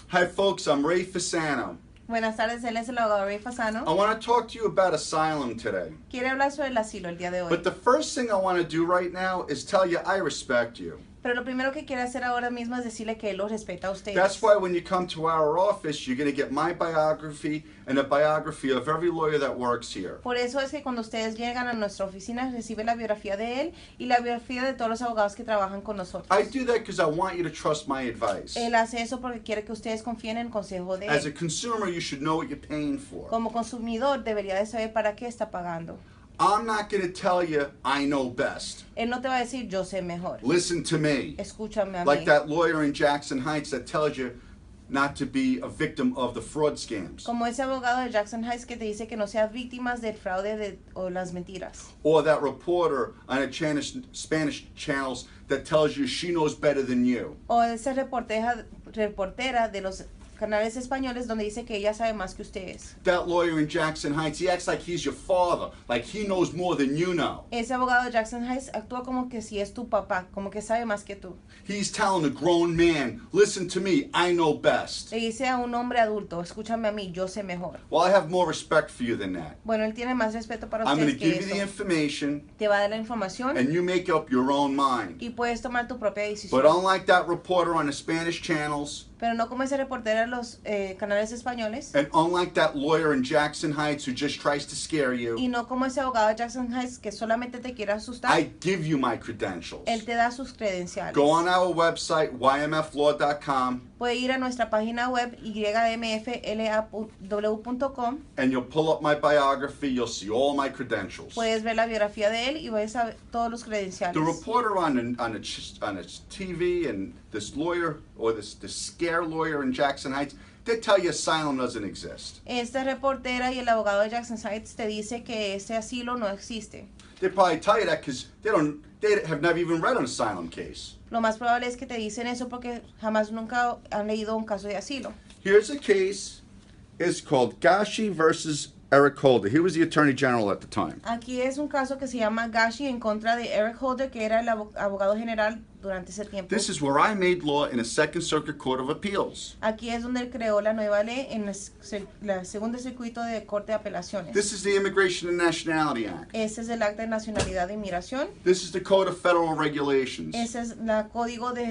Hi folks, I'm Ray Fasano. Buenas tardes, él es el abogado Ray Fasano. I want to talk to you about asylum today. Quiere hablar sobre el asilo el día de hoy. But the first thing I want to do right now is tell you I respect you. Pero lo primero que quiere hacer ahora mismo es decirle que él los respeta a ustedes. That's why when you come to our office, you're going to get my biography and a biography of every lawyer that works here. Por eso es que cuando ustedes llegan a nuestra oficina, reciben la biografía de él y la biografía de todos los abogados que trabajan con nosotros. I do that because I want you to trust my advice. Él hace eso porque quiere que ustedes confíen en el consejo de As a él. consumer, you should know what you're paying for. Como consumidor, debería de saber para qué está pagando. I'm not going to tell you I know best. Él no te va a decir, yo sé mejor. Listen to me. Escúchame a Like mí. that lawyer in Jackson Heights that tells you not to be a victim of the fraud scams. Como ese abogado de Jackson Heights que te dice que no seas víctimas del fraude o las mentiras. Or that reporter on a Spanish channels that tells you she knows better than you. O esa reportera de los canales españoles donde dice que ella sabe más que ustedes. That lawyer in Jackson Heights, he acts like he's your father, like he knows more than you know. Ese abogado de Jackson Heights actúa como que si es tu papá, como que sabe más que tú. He's telling a grown man, listen to me, I know best. Le dice a un hombre adulto, escúchame a mí, yo sé mejor. Well, I have more respect for you than that. Bueno, él tiene más respeto para I'm going ustedes to give que you the eso. information Te va a dar la información and you make up your own mind. y puedes tomar tu propia decisión. But unlike that reporter on the Spanish channels, Pero no como ese reportero de los canales españoles. and unlike that lawyer in Jackson Heights who just tries to scare Y you, no como ese abogado de Jackson Heights que solamente te quiere asustar. I give you my credentials. Él te da sus credenciales. Go on our website, ymflaw.com, Puede ir a nuestra página web ymflaw.com. and you'll pull up my biography. You'll see all my credentials. Puedes ver la biografía de él y ves a todos los credenciales. The reporter on a TV and this lawyer or this scare lawyer in Jackson Heights, they tell you asylum doesn't exist. Esta reportera y el abogado de Jackson Heights te dice que ese asilo no existe. They probably tell you that because they have never even read an asylum case. Lo más probable es que te dicen eso porque jamás nunca han leído un caso de asilo. Here's a case. It's called Gashi versus Eric Holder. He was the Attorney General at the time. Aquí es un caso que se llama Gashi en contra de Eric Holder, que era el abogado general durante ese tiempo. This is where I made law in a Second Circuit Court of Appeals. Aquí es donde él creó la nueva ley en la segundo circuito de Corte de Apelaciones. This is the Immigration and Nationality Act. Ese es el Acta de Nacionalidad e Inmigración. This is the Code of Federal Regulations. Ese es la código de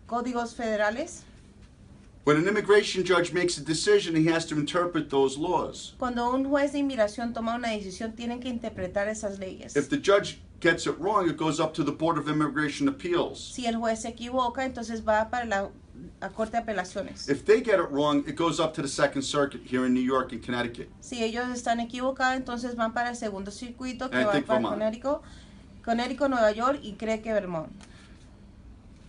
códigos federales. When an immigration judge makes a decision, he has to interpret those laws. Cuando un juez de inmigración toma una decisión, tienen que interpretar esas leyes. If the judge gets it wrong, it goes up to the Board of Immigration Appeals. Si el juez se equivoca, entonces va para la Corte de Apelaciones. If they get it wrong, it goes up to the Second Circuit here in New York and Connecticut. Si ellos están equivocados, entonces van para el segundo circuito que I va think para Vermont. Connecticut, Nueva York y cree que Vermont.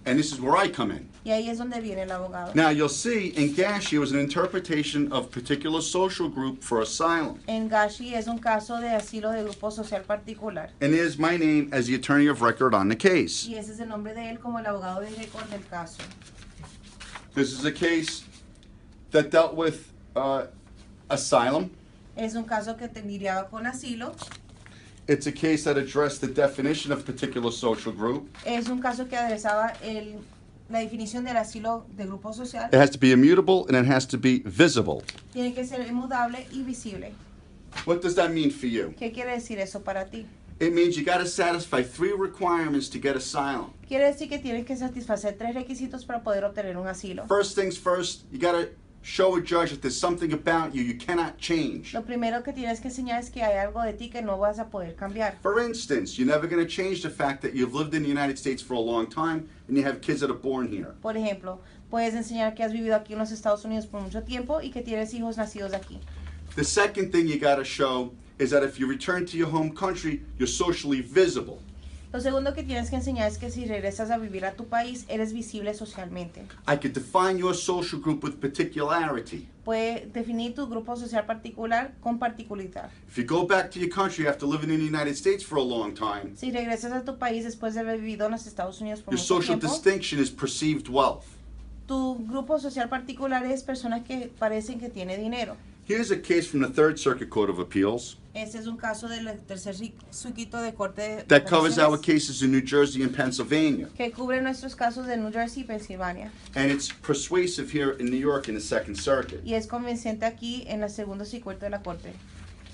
And this is where I come in. Y ahí es donde viene el abogado. Now, you'll see in Gashi, it was an interpretation of particular social group for asylum. En Gashi es un caso de asilo de grupo social particular. And there's my name as the attorney of record on the case. Y ese es el nombre de él como el abogado de récord del caso. This is a case that dealt with asylum. Es un caso que te lidiaba con asilo. It's a case that addressed the definition of particular social group. Es un caso que adresaba la definición del asilo de grupo social. It has to be immutable and it has to be visible. Tiene que ser inmutable y visible. What does that mean for you? ¿Qué quiere decir eso para ti? It means you got to satisfy 3 requirements to get asylum. Quiere decir que tienes que satisfacer 3 requisitos para poder obtener un asilo. First things first, you got to show a judge that there's something about you cannot change. Lo primero que tienes que enseñar es que hay algo de ti que no vas a poder cambiar. For instance, you're never going to change the fact that you've lived in the United States for a long time and you have kids that are born here. Por ejemplo, puedes enseñar que has vivido aquí en los Estados Unidos por mucho tiempo y que tienes hijos nacidos aquí. The second thing you got to show is that if you return to your home country, you're socially visible. Lo segundo que tienes que enseñar es que si regresas a vivir a tu país, eres visible socialmente. I could define your social group with particularity. Puede definir tu grupo social particular con particularidad. If you go back to your country after living in the United States for a long time, Si regresas a tu país después de haber vivido en los Estados Unidos por your mucho social tiempo, distinction is perceived wealth. tu grupo social particular es personas que parecen que tienen dinero. Here's a case from the Third Circuit Court of Appeals Este es un caso del tercer circuito de corte de that covers our apelaciones cases in New Jersey and Pennsylvania. que cubre nuestros casos de New Jersey y Pensilvania. And it's persuasive here in New York in the Second Circuit. Y es convincente aquí en el segundo circuito de la corte.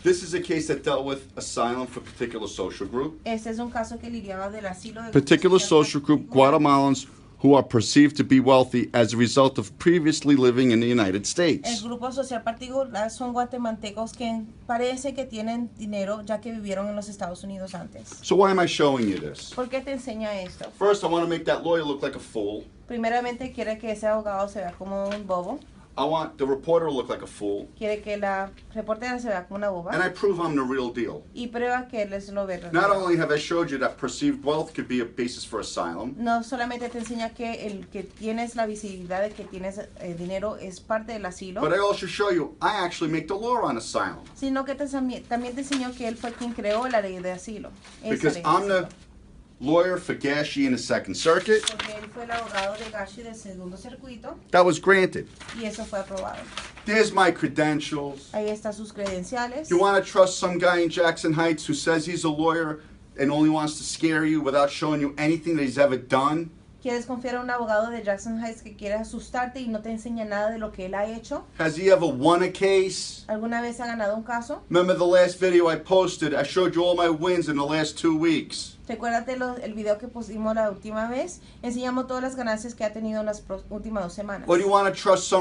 This is a case that dealt with asylum for a particular social group. Este es un caso que lidiaba del asilo de Particular social group, Guatemalans who are perceived to be wealthy as a result of previously living in the United El States. grupo social particular son guatemaltecos que parece que tienen dinero ya que vivieron en los Estados Unidos antes. So why am I showing you this? ¿Por qué te enseña esto? First, I want to make that lawyer look like a fool. Primeramente quiere que ese abogado se vea como un bobo. I want the reporter to look like a fool. Quiere que la reportera se vea como una And I boba. prove I'm the real deal. Y prueba que él es lo Not verdadero. only have I showed you that perceived wealth could be a basis for asylum, No solamente te enseña que el que tienes la visibilidad de que tienes dinero es parte del asilo, but I also show you I actually make the law on asylum. sino que también te enseñó que él fue quien creó la ley de asilo. Esa Because ley de I'm the asilo. lawyer for Gashi in the Second Circuit. Porque él fue el abogado de Gashi del segundo circuito That was granted. y eso fue aprobado. There's my credentials. Ahí están sus credenciales. You want to trust some guy in Jackson Heights who says he's a lawyer and only wants to scare you without showing you anything that he's ever done? ¿Quieres confiar a un abogado de Jackson Heights que quiere asustarte y no te enseña nada de lo que él ha hecho? Has he ever won a case? ¿Alguna vez ha ganado un caso? Remember the last video I posted? I showed you all my wins in the last 2 weeks. Recuérdate el video que pusimos la última vez. Enseñamos todas las ganancias que ha tenido en las últimas 2 semanas. Or do you want to trust some